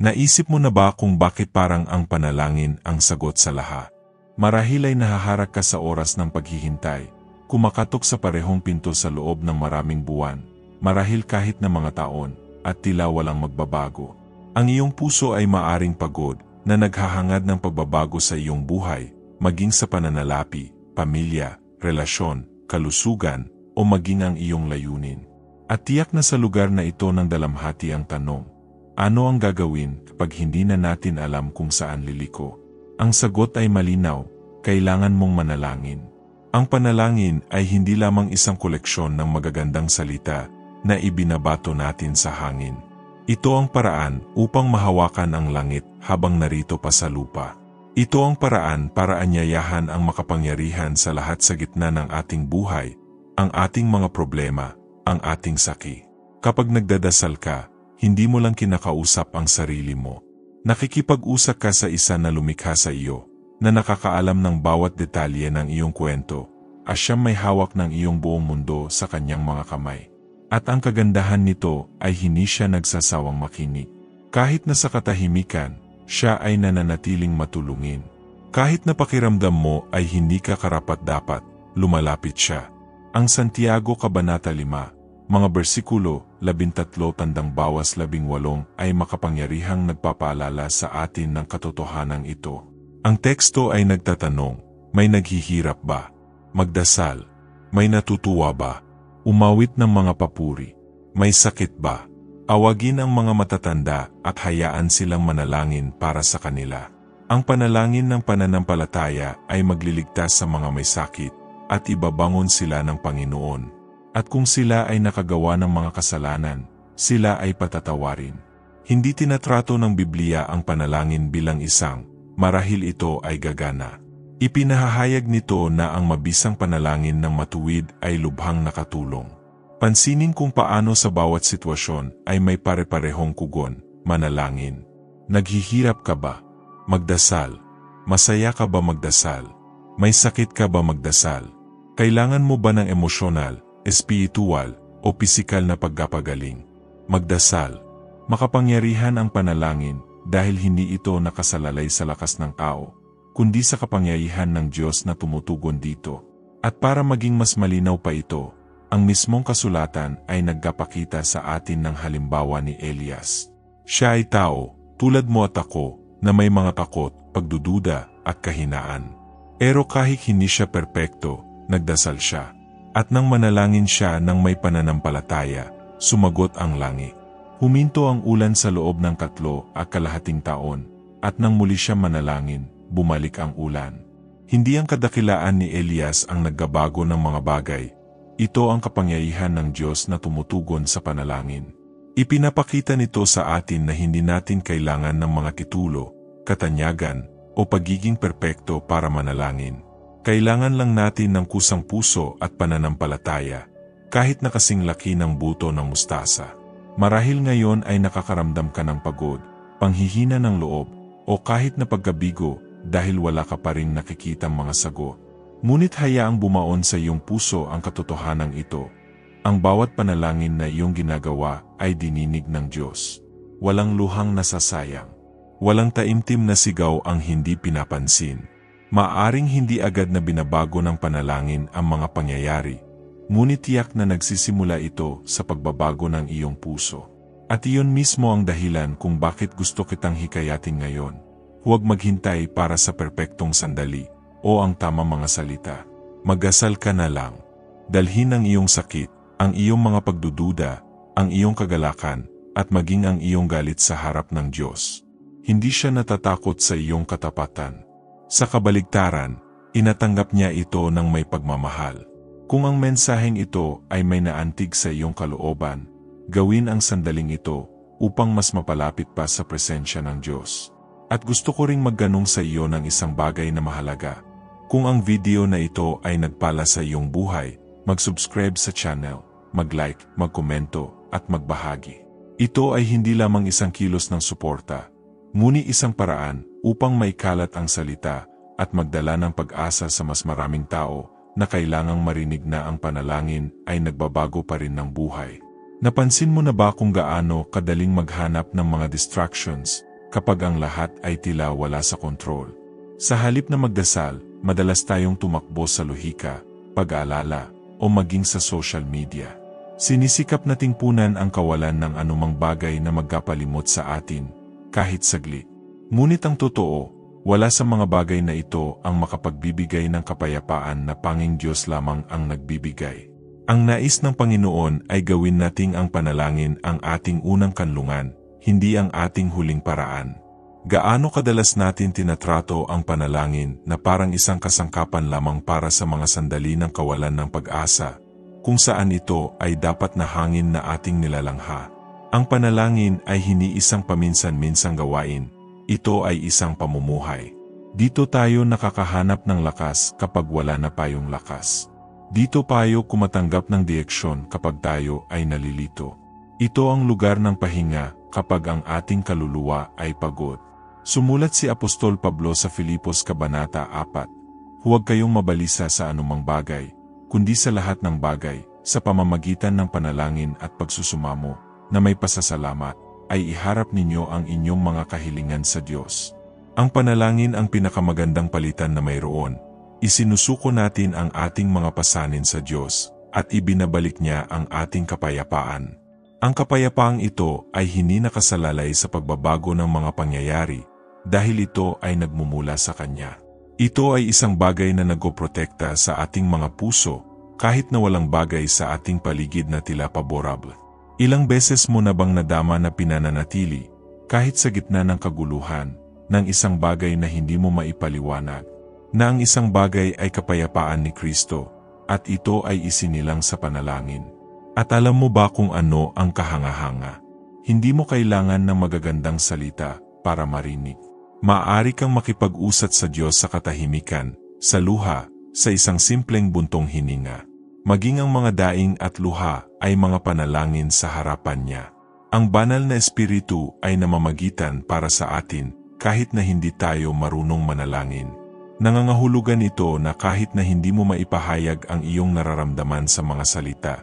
Naisip mo na ba kung bakit parang ang panalangin ang sagot sa lahat? Marahil ay nahaharap ka sa oras ng paghihintay, kumakatok sa parehong pinto sa loob ng maraming buwan, marahil kahit na mga taon, at tila walang magbabago. Ang iyong puso ay maaring pagod, na naghahangad ng pagbabago sa iyong buhay, maging sa pananalapi, pamilya, relasyon, kalusugan, o maging ang iyong layunin. At tiyak na sa lugar na ito ng dalamhati ang tanong, ano ang gagawin kapag hindi na natin alam kung saan liliko? Ang sagot ay malinaw, kailangan mong manalangin. Ang panalangin ay hindi lamang isang koleksyon ng magagandang salita na ibinabato natin sa hangin. Ito ang paraan upang mahawakan ang langit habang narito pa sa lupa. Ito ang paraan para anyayahan ang makapangyarihan sa lahat sa gitna ng ating buhay, ang ating mga problema, ang ating saki. Kapag nagdadasal ka, hindi mo lang kinakausap ang sarili mo. Nakikipag-usap ka sa isa na lumikha sa iyo, na nakakaalam ng bawat detalye ng iyong kwento, at siyang may hawak ng iyong buong mundo sa kanyang mga kamay. At ang kagandahan nito ay hindi siya nagsasawang makinig. Kahit na sa katahimikan, siya ay nananatiling matulungin. Kahit na pakiramdam mo ay hindi ka karapat-dapat, lumalapit siya. Ang Santiago Kabanata 5, mga bersikulo 13-18 ay makapangyarihang nagpapaalala sa atin ng katotohanan ito. Ang teksto ay nagtatanong, may naghihirap ba? Magdasal. May natutuwa ba? Umawit ng mga papuri. May sakit ba? Awagin ang mga matatanda at hayaan silang manalangin para sa kanila. Ang panalangin ng pananampalataya ay magliligtas sa mga may sakit at ibabangon sila ng Panginoon. At kung sila ay nakagawa ng mga kasalanan, sila ay patatawarin. Hindi tinatrato ng Biblia ang panalangin bilang isang, marahil ito ay gagana. Ipinahahayag nito na ang mabisang panalangin ng matuwid ay lubhang nakatulong. Pansinin kung paano sa bawat sitwasyon ay may pare-parehong kugon, manalangin. Naghihirap ka ba? Magdasal. Masaya ka ba magdasal? May sakit ka ba magdasal? Kailangan mo ba ng emosyonal, espiritual, o pisikal na pagkapagaling? Magdasal. Makapangyarihan ang panalangin dahil hindi ito nakasalalay sa lakas ng tao, kundi sa kapangyarihan ng Diyos na tumutugon dito. At para maging mas malinaw pa ito, ang mismong kasulatan ay nagpakita sa atin ng halimbawa ni Elias. Siya ay tao, tulad mo at ako, na may mga takot, pagdududa, at kahinaan. Pero kahit hindi siya perpekto, nagdasal siya. At nang manalangin siya ng may pananampalataya, sumagot ang langit. Huminto ang ulan sa loob ng 3.5 taon, at nang muli siya manalangin, bumalik ang ulan. Hindi ang kadakilaan ni Elias ang nagbabago ng mga bagay. Ito ang kapangyarihan ng Diyos na tumutugon sa panalangin. Ipinapakita nito sa atin na hindi natin kailangan ng mga titulo, katanyagan, o pagiging perpekto para manalangin. Kailangan lang natin ng kusang puso at pananampalataya, kahit na kasing laki ng buto ng mustasa. Marahil ngayon ay nakakaramdam ka ng pagod, panghihina ng loob, o kahit na pagkabigo dahil wala ka pa rin nakikitang mga sagot. Ngunit hayaang bumaon sa iyong puso ang katotohanan ito. Ang bawat panalangin na iyong ginagawa ay dininig ng Diyos. Walang luhang nasasayang. Walang taimtim na sigaw ang hindi pinapansin. Maaring hindi agad na binabago ng panalangin ang mga pangyayari, ngunit tiyak na nagsisimula ito sa pagbabago ng iyong puso. At iyon mismo ang dahilan kung bakit gusto kitang hikayatin ngayon. Huwag maghintay para sa perpektong sandali o ang tamang mga salita. Magdasal ka na lang. Dalhin ang iyong sakit, ang iyong mga pagdududa, ang iyong kagalakan, at maging ang iyong galit sa harap ng Diyos. Hindi siya natatakot sa iyong katapatan. Sa kabaligtaran, inatanggap niya ito ng may pagmamahal. Kung ang mensaheng ito ay may naantig sa iyong kalooban, gawin ang sandaling ito upang mas mapalapit pa sa presensya ng Diyos. At gusto ko ring magganong sa iyo ng isang bagay na mahalaga. Kung ang video na ito ay nagpala sa iyong buhay, mag-subscribe sa channel, mag-like, magkomento, at magbahagi. Ito ay hindi lamang isang kilos ng suporta, ngunit isang paraan upang maikalat ang salita at magdala ng pag-asa sa mas maraming tao na kailangang marinig na ang panalangin ay nagbabago pa rin ng buhay. Napansin mo na ba kung gaano kadaling maghanap ng mga distractions kapag ang lahat ay tila wala sa kontrol. Sa halip na magdasal, madalas tayong tumakbo sa lohika, pag-aalala, o maging sa social media. Sinisikap nating punan ang kawalan ng anumang bagay na magkapalimot sa atin, kahit saglit. Ngunit ang totoo, wala sa mga bagay na ito ang makapagbibigay ng kapayapaan na panging Diyos lamang ang nagbibigay. Ang nais ng Panginoon ay gawin nating ang panalangin ang ating unang kanlungan, hindi ang ating huling paraan. Gaano kadalas natin tinatrato ang panalangin na parang isang kasangkapan lamang para sa mga sandali ng kawalan ng pag-asa, kung saan ito ay dapat na hangin na ating nilalangha. Ang panalangin ay hindi isang paminsan-minsang gawain, ito ay isang pamumuhay. Dito tayo nakakahanap ng lakas kapag wala na tayong lakas. Dito tayo kumatanggap ng direksyon kapag tayo ay nalilito. Ito ang lugar ng pahinga kapag ang ating kaluluwa ay pagod. Sumulat si Apostol Pablo sa Filipos Kabanata 4, huwag kayong mabalisa sa anumang bagay, kundi sa lahat ng bagay, sa pamamagitan ng panalangin at pagsusumamo, na may pasasalamat, ay iharap ninyo ang inyong mga kahilingan sa Diyos. Ang panalangin ang pinakamagandang palitan na mayroon. Isinusuko natin ang ating mga pasanin sa Diyos, at ibinabalik niya ang ating kapayapaan. Ang kapayapaang ito ay hindi nakasalalay sa pagbabago ng mga pangyayari, dahil ito ay nagmumula sa Kanya. Ito ay isang bagay na nagpoprotekta sa ating mga puso, kahit na walang bagay sa ating paligid na tila paborable. Ilang beses mo na bang nadama na pinananatili, kahit sa gitna ng kaguluhan, ng isang bagay na hindi mo maipaliwanag, na ang isang bagay ay kapayapaan ni Kristo, at ito ay isinilang sa panalangin. At alam mo ba kung ano ang kahanga-hanga? Hindi mo kailangan ng magagandang salita para marinig. Maaari kang makipag-usat sa Diyos sa katahimikan, sa luha, sa isang simpleng buntong hininga. Maging ang mga daing at luha ay mga panalangin sa harapan niya. Ang banal na espiritu ay namamagitan para sa atin kahit na hindi tayo marunong manalangin. Nangangahulugan ito na kahit na hindi mo maipahayag ang iyong nararamdaman sa mga salita,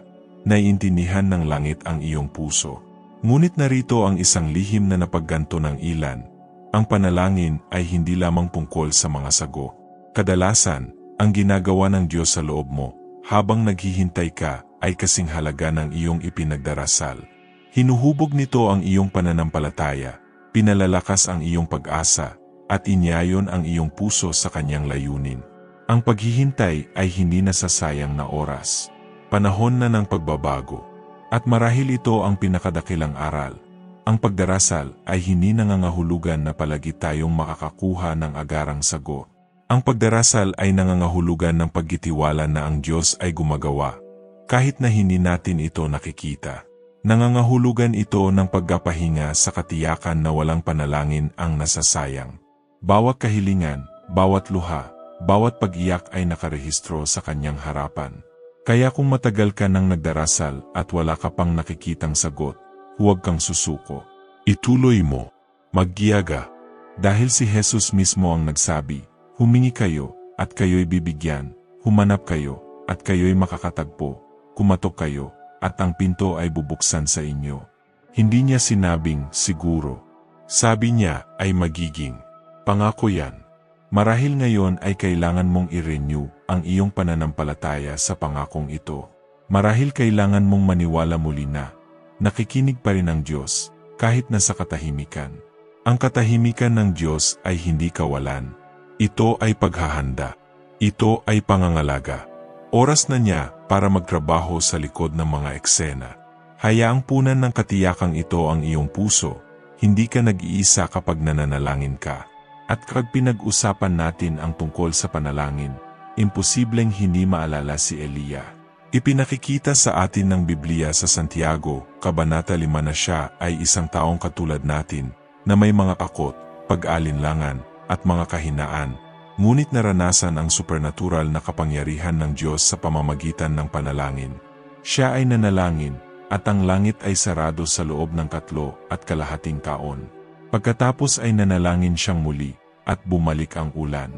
naiintindihan ng langit ang iyong puso. Ngunit narito ang isang lihim na napagganto ng ilan. Ang panalangin ay hindi lamang tungkol sa mga sago. Kadalasan, ang ginagawa ng Diyos sa loob mo, habang naghihintay ka, ay kasing halaga ng iyong ipinagdarasal. Hinuhubog nito ang iyong pananampalataya, pinalalakas ang iyong pag-asa, at inyayon ang iyong puso sa kanyang layunin. Ang paghihintay ay hindi nasasayang na oras. Panahon na ng pagbabago. At marahil ito ang pinakadakilang aral. Ang pagdarasal ay hindi nangangahulugan na palagi tayong makakakuha ng agarang sagot. Ang pagdarasal ay nangangahulugan ng paggitiwala na ang Diyos ay gumagawa, kahit na hindi natin ito nakikita. Nangangahulugan ito ng pagpapahinga sa katiyakan na walang panalangin ang nasasayang. Bawat kahilingan, bawat luha, bawat pag-iyak ay nakarehistro sa kanyang harapan. Kaya kung matagal ka nang nagdarasal at wala ka pang nakikitang sagot, huwag kang susuko. Ituloy mo. Maggiyaga. Dahil si Jesus mismo ang nagsabi, humingi kayo, at kayo'y bibigyan, humanap kayo, at kayo'y makakatagpo, kumatok kayo, at ang pinto ay bubuksan sa inyo. Hindi niya sinabing, siguro. Sabi niya, ay magiging. Pangako yan. Marahil ngayon ay kailangan mong i-renew ang iyong pananampalataya sa pangakong ito. Marahil kailangan mong maniwala muli na, nakikinig pa rin ang Diyos, kahit nasa katahimikan. Ang katahimikan ng Diyos ay hindi kawalan. Ito ay paghahanda. Ito ay pangangalaga. Oras na niya para magtrabaho sa likod ng mga eksena. Hayaang punan ng katiyakang ito ang iyong puso. Hindi ka nag-iisa kapag nananalangin ka. At kapag pinag-usapan natin ang tungkol sa panalangin, imposibleng hindi maalala si Elia. Ipinakikita sa atin ng Biblia sa Santiago, Kabanata 5 na siya ay isang taong katulad natin, na may mga takot, pag-alinlangan, at mga kahinaan, ngunit naranasan ang supernatural na kapangyarihan ng Diyos sa pamamagitan ng panalangin. Siya ay nanalangin, at ang langit ay sarado sa loob ng 3.5 taon. Pagkatapos ay nanalangin siyang muli, at bumalik ang ulan.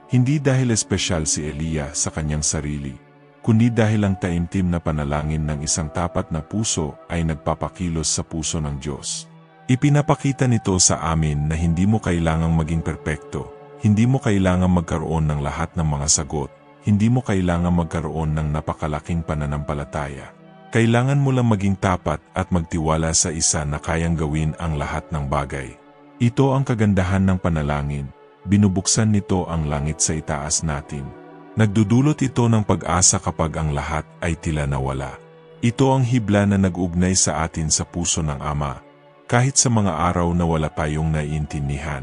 Hindi dahil espesyal si Elia sa kanyang sarili, kundi dahil ang taimtim na panalangin ng isang tapat na puso ay nagpapakilos sa puso ng Diyos. Ipinapakita nito sa amin na hindi mo kailangang maging perpekto, hindi mo kailangang magkaroon ng lahat ng mga sagot, hindi mo kailangang magkaroon ng napakalaking pananampalataya. Kailangan mo lang maging tapat at magtiwala sa isa na kayang gawin ang lahat ng bagay. Ito ang kagandahan ng panalangin, binubuksan nito ang langit sa itaas natin. Nagdudulot ito ng pag-asa kapag ang lahat ay tila nawala. Ito ang hibla na nag-ugnay sa atin sa puso ng Ama, kahit sa mga araw na wala tayong naiintindihan.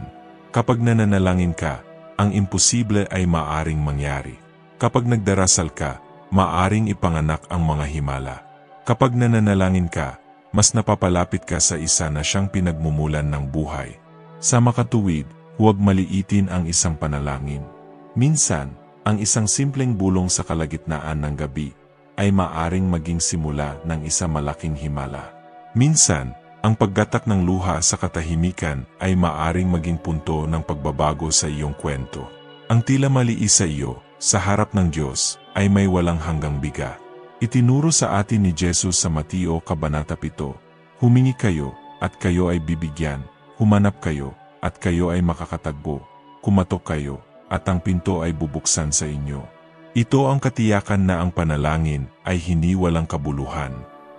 Kapag nananalangin ka, ang imposible ay maaring mangyari. Kapag nagdarasal ka, maaring ipanganak ang mga himala. Kapag nananalangin ka, mas napapalapit ka sa isa na siyang pinagmumulan ng buhay. Sa makatuwid, huwag maliitin ang isang panalangin. Minsan, ang isang simpleng bulong sa kalagitnaan ng gabi ay maaring maging simula ng isang malaking himala. Minsan, ang paggatak ng luha sa katahimikan ay maaring maging punto ng pagbabago sa iyong kwento. Ang tila maliis sa iyo, sa harap ng Diyos, ay may walang hanggang biga. Itinuro sa atin ni Jesus sa Mateo Kabanata 7, humingi kayo, at kayo ay bibigyan, humanap kayo, at kayo ay makakatagpo, kumatok kayo, at ang pinto ay bubuksan sa inyo. Ito ang katiyakan na ang panalangin ay hindi walang kabuluhan.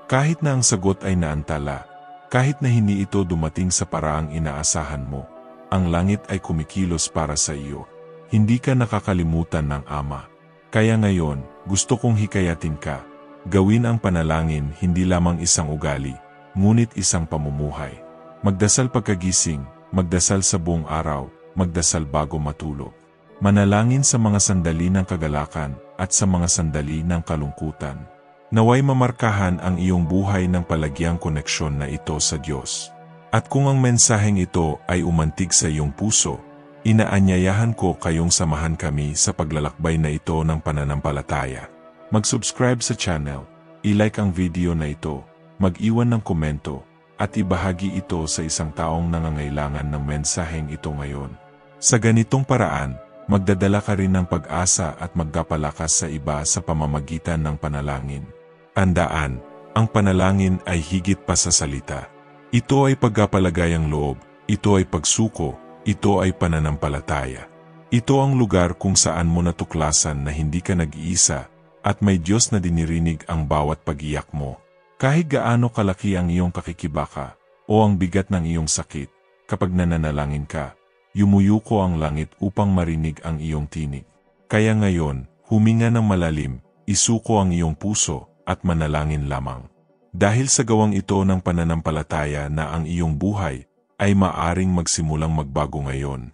Kahit na ang sagot ay naantala, kahit na hindi ito dumating sa paraang inaasahan mo, ang langit ay kumikilos para sa iyo. Hindi ka nakakalimutan ng Ama. Kaya ngayon, gusto kong hikayatin ka. Gawin ang panalangin hindi lamang isang ugali, ngunit isang pamumuhay. Magdasal pagkagising, magdasal sa buong araw, magdasal bago matulog. Manalangin sa mga sandali ng kagalakan at sa mga sandali ng kalungkutan. Naway mamarkahan ang iyong buhay ng palagyang koneksyon na ito sa Diyos. At kung ang mensaheng ito ay umantig sa iyong puso, inaanyayahan ko kayong samahan kami sa paglalakbay na ito ng pananampalataya. Mag-subscribe sa channel, i-like ang video na ito, mag-iwan ng komento, at ibahagi ito sa isang taong nangangailangan ng mensaheng ito ngayon. Sa ganitong paraan, magdadala ka rin ng pag-asa at magpapalakas sa iba sa pamamagitan ng panalangin. Tandaan, ang panalangin ay higit pa sa salita. Ito ay pagpapalagayang loob, ito ay pagsuko, ito ay pananampalataya. Ito ang lugar kung saan mo natuklasan na hindi ka nag-iisa at may Diyos na dinirinig ang bawat pag-iyak mo. Kahit gaano kalaki ang iyong kakikibaka o ang bigat ng iyong sakit, kapag nananalangin ka, yumuyuko ang langit upang marinig ang iyong tinig. Kaya ngayon, huminga ng malalim, isuko ang iyong puso at manalangin lamang. Dahil sa gawang ito ng pananampalataya na ang iyong buhay ay maaring magsimulang magbago ngayon.